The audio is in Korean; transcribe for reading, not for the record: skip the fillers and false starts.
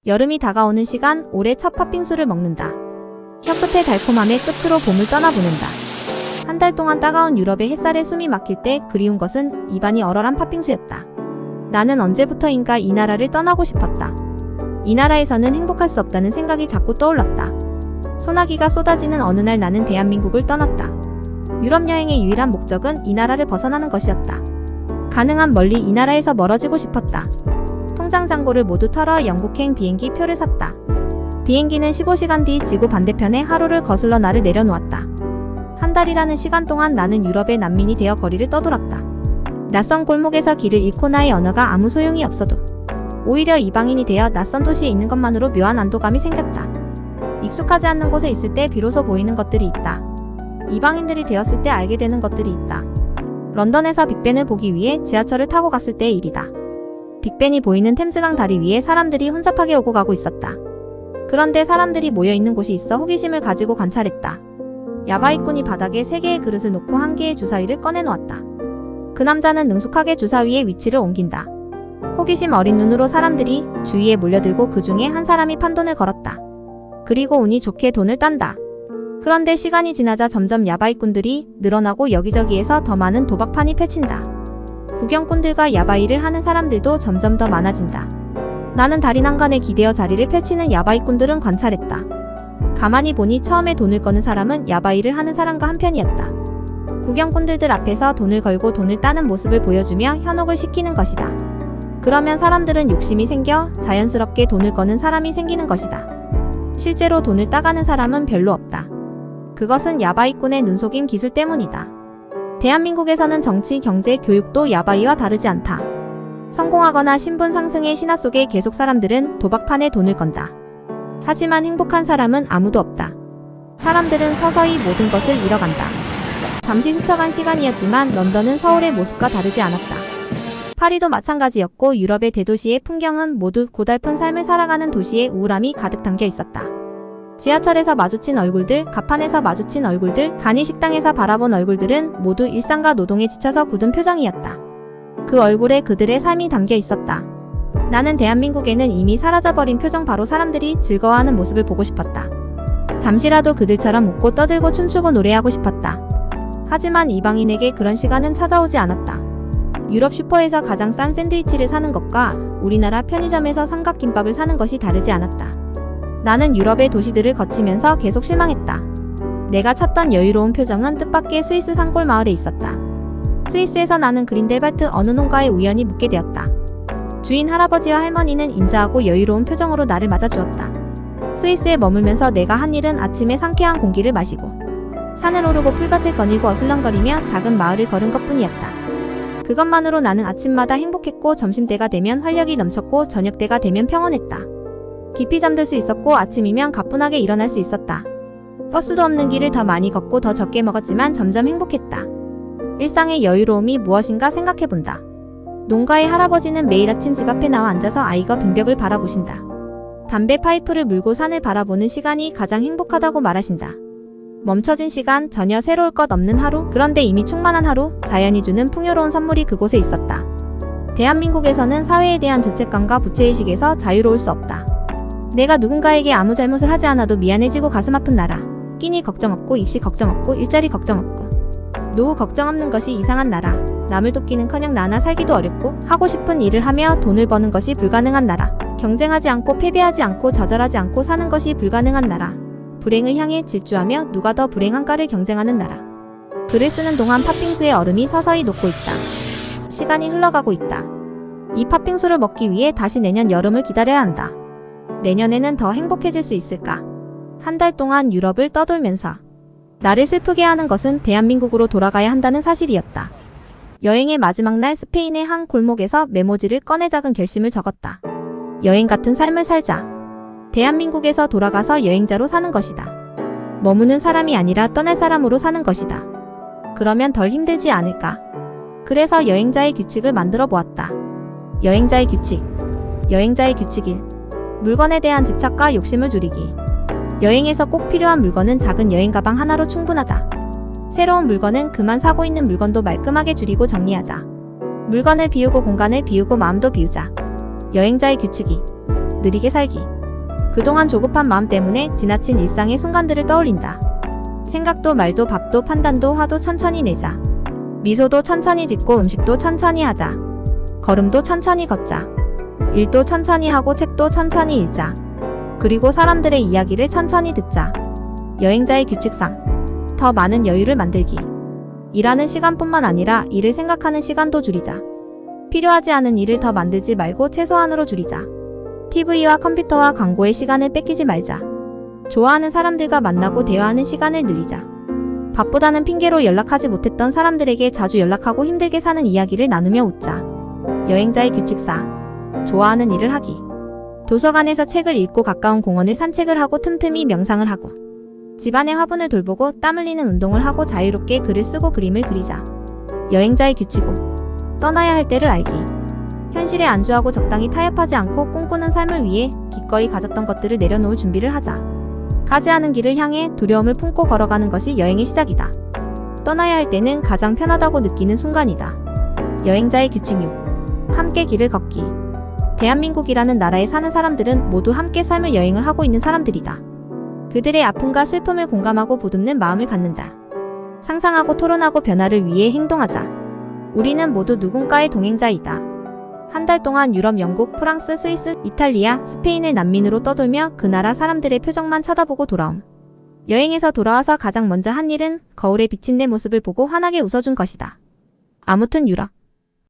여름이 다가오는 시간, 올해 첫 팥빙수를 먹는다. 혀끝의 달콤함에 끝으로 봄을 떠나보낸다. 한 달 동안 따가운 유럽의 햇살에 숨이 막힐 때 그리운 것은 입안이 얼얼한 팥빙수였다. 나는 언제부터인가 이 나라를 떠나고 싶었다. 이 나라에서는 행복할 수 없다는 생각이 자꾸 떠올랐다. 소나기가 쏟아지는 어느 날 나는 대한민국을 떠났다. 유럽 여행의 유일한 목적은 이 나라를 벗어나는 것이었다. 가능한 멀리 이 나라에서 멀어지고 싶었다. 통장 잔고를 모두 털어 영국행 비행기 표를 샀다. 비행기는 15시간 뒤 지구 반대편에 하루를 거슬러 나를 내려놓았다. 한 달이라는 시간 동안 나는 유럽의 난민이 되어 거리를 떠돌았다. 낯선 골목에서 길을 잃고 나의 언어가 아무 소용이 없어도 오히려 이방인이 되어 낯선 도시에 있는 것만으로 묘한 안도감이 생겼다. 익숙하지 않는 곳에 있을 때 비로소 보이는 것들이 있다. 이방인들이 되었을 때 알게 되는 것들이 있다. 런던에서 빅벤을 보기 위해 지하철을 타고 갔을 때의 일이다. 빅벤이 보이는 템즈강 다리 위에 사람들이 혼잡하게 오고 가고 있었다. 그런데 사람들이 모여있는 곳이 있어 호기심을 가지고 관찰했다. 야바이꾼이 바닥에 3개의 그릇을 놓고 1개의 주사위를 꺼내놓았다. 그 남자는 능숙하게 주사위의 위치를 옮긴다. 호기심 어린 눈으로 사람들이 주위에 몰려들고 그 중에 한 사람이 판돈을 걸었다. 그리고 운이 좋게 돈을 딴다. 그런데 시간이 지나자 점점 야바이꾼들이 늘어나고 여기저기에서 더 많은 도박판이 펼친다. 구경꾼들과 야바이를 하는 사람들도 점점 더 많아진다. 나는 다리 난간에 기대어 자리를 펼치는 야바이꾼들은 관찰했다. 가만히 보니 처음에 돈을 거는 사람은 야바이를 하는 사람과 한편이었다. 구경꾼들 앞에서 돈을 걸고 돈을 따는 모습을 보여주며 현혹을 시키는 것이다. 그러면 사람들은 욕심이 생겨 자연스럽게 돈을 거는 사람이 생기는 것이다. 실제로 돈을 따가는 사람은 별로 없다. 그것은 야바이꾼의 눈속임 기술 때문이다. 대한민국에서는 정치, 경제, 교육도 야바이와 다르지 않다. 성공하거나 신분 상승의 신화 속에 계속 사람들은 도박판에 돈을 건다. 하지만 행복한 사람은 아무도 없다. 사람들은 서서히 모든 것을 잃어간다. 잠시 스쳐간 시간이었지만 런던은 서울의 모습과 다르지 않았다. 파리도 마찬가지였고 유럽의 대도시의 풍경은 모두 고달픈 삶을 살아가는 도시의 우울함이 가득 담겨 있었다. 지하철에서 마주친 얼굴들, 가판에서 마주친 얼굴들, 간이식당에서 바라본 얼굴들은 모두 일상과 노동에 지쳐서 굳은 표정이었다. 그 얼굴에 그들의 삶이 담겨 있었다. 나는 대한민국에는 이미 사라져버린 표정 바로 사람들이 즐거워하는 모습을 보고 싶었다. 잠시라도 그들처럼 웃고 떠들고 춤추고 노래하고 싶었다. 하지만 이방인에게 그런 시간은 찾아오지 않았다. 유럽 슈퍼에서 가장 싼 샌드위치를 사는 것과 우리나라 편의점에서 삼각김밥을 사는 것이 다르지 않았다. 나는 유럽의 도시들을 거치면서 계속 실망했다. 내가 찾던 여유로운 표정은 뜻밖의 스위스 산골 마을에 있었다. 스위스에서 나는 그린델발트 어느 농가에 우연히 묵게 되었다. 주인 할아버지와 할머니는 인자하고 여유로운 표정으로 나를 맞아주었다. 스위스에 머물면서 내가 한 일은 아침에 상쾌한 공기를 마시고 산을 오르고 풀밭을 거닐고 어슬렁거리며 작은 마을을 걸은 것뿐이었다. 그것만으로 나는 아침마다 행복했고 점심때가 되면 활력이 넘쳤고 저녁때가 되면 평온했다. 깊이 잠들 수 있었고 아침이면 가뿐하게 일어날 수 있었다. 버스도 없는 길을 더 많이 걷고 더 적게 먹었지만 점점 행복했다. 일상의 여유로움이 무엇인가 생각해본다. 농가의 할아버지는 매일 아침 집 앞에 나와 앉아서 아이가 빈벽을 바라보신다. 담배 파이프를 물고 산을 바라보는 시간이 가장 행복하다고 말하신다. 멈춰진 시간, 전혀 새로울 것 없는 하루, 그런데 이미 충만한 하루, 자연이 주는 풍요로운 선물이 그곳에 있었다. 대한민국에서는 사회에 대한 죄책감과 부채의식에서 자유로울 수 없다. 내가 누군가에게 아무 잘못을 하지 않아도 미안해지고 가슴 아픈 나라. 끼니 걱정 없고 입시 걱정 없고 일자리 걱정 없고 노후 걱정 없는 것이 이상한 나라. 남을 돕기는커녕 나나 살기도 어렵고 하고 싶은 일을 하며 돈을 버는 것이 불가능한 나라. 경쟁하지 않고 패배하지 않고 좌절하지 않고 사는 것이 불가능한 나라. 불행을 향해 질주하며 누가 더 불행한가를 경쟁하는 나라. 글을 쓰는 동안 팥빙수의 얼음이 서서히 녹고 있다. 시간이 흘러가고 있다. 이 팥빙수를 먹기 위해 다시 내년 여름을 기다려야 한다. 내년에는 더 행복해질 수 있을까? 한 달 동안 유럽을 떠돌면서 나를 슬프게 하는 것은 대한민국으로 돌아가야 한다는 사실이었다. 여행의 마지막 날 스페인의 한 골목에서 메모지를 꺼내 작은 결심을 적었다. 여행 같은 삶을 살자. 대한민국에서 돌아가서 여행자로 사는 것이다. 머무는 사람이 아니라 떠날 사람으로 사는 것이다. 그러면 덜 힘들지 않을까? 그래서 여행자의 규칙을 만들어 보았다. 여행자의 규칙. 여행자의 규칙 1. 물건에 대한 집착과 욕심을 줄이기. 여행에서 꼭 필요한 물건은 작은 여행 가방 하나로 충분하다. 새로운 물건은 그만 사고 있는 물건도 말끔하게 줄이고 정리하자. 물건을 비우고 공간을 비우고 마음도 비우자. 여행자의 규칙 2. 느리게 살기. 그동안 조급한 마음 때문에 지나친 일상의 순간들을 떠올린다. 생각도 말도 밥도 판단도 화도 천천히 내자. 미소도 천천히 짓고 음식도 천천히 하자. 걸음도 천천히 걷자. 일도 천천히 하고 책도 천천히 읽자. 그리고 사람들의 이야기를 천천히 듣자. 여행자의 규칙상 더 많은 여유를 만들기. 일하는 시간뿐만 아니라 일을 생각하는 시간도 줄이자. 필요하지 않은 일을 더 만들지 말고 최소한으로 줄이자. TV와 컴퓨터와 광고의 시간을 뺏기지 말자. 좋아하는 사람들과 만나고 대화하는 시간을 늘리자. 바쁘다는 핑계로 연락하지 못했던 사람들에게 자주 연락하고 힘들게 사는 이야기를 나누며 웃자. 여행자의 규칙사. 좋아하는 일을 하기. 도서관에서 책을 읽고 가까운 공원을 산책을 하고 틈틈이 명상을 하고 집안의 화분을 돌보고 땀 흘리는 운동을 하고 자유롭게 글을 쓰고 그림을 그리자. 여행자의 규칙5. 떠나야 할 때를 알기. 현실에 안주하고 적당히 타협하지 않고 꿈꾸는 삶을 위해 기꺼이 가졌던 것들을 내려놓을 준비를 하자. 가지 않은 길을 향해 두려움을 품고 걸어가는 것이 여행의 시작이다. 떠나야 할 때는 가장 편하다고 느끼는 순간이다. 여행자의 규칙6. 함께 길을 걷기. 대한민국이라는 나라에 사는 사람들은 모두 함께 삶을 여행을 하고 있는 사람들이다. 그들의 아픔과 슬픔을 공감하고 보듬는 마음을 갖는다. 상상하고 토론하고 변화를 위해 행동하자. 우리는 모두 누군가의 동행자이다. 한 달 동안 유럽, 영국, 프랑스, 스위스, 이탈리아, 스페인을 난민으로 떠돌며 그 나라 사람들의 표정만 쳐다보고 돌아옴. 여행에서 돌아와서 가장 먼저 한 일은 거울에 비친 내 모습을 보고 환하게 웃어준 것이다. 아무튼 유럽.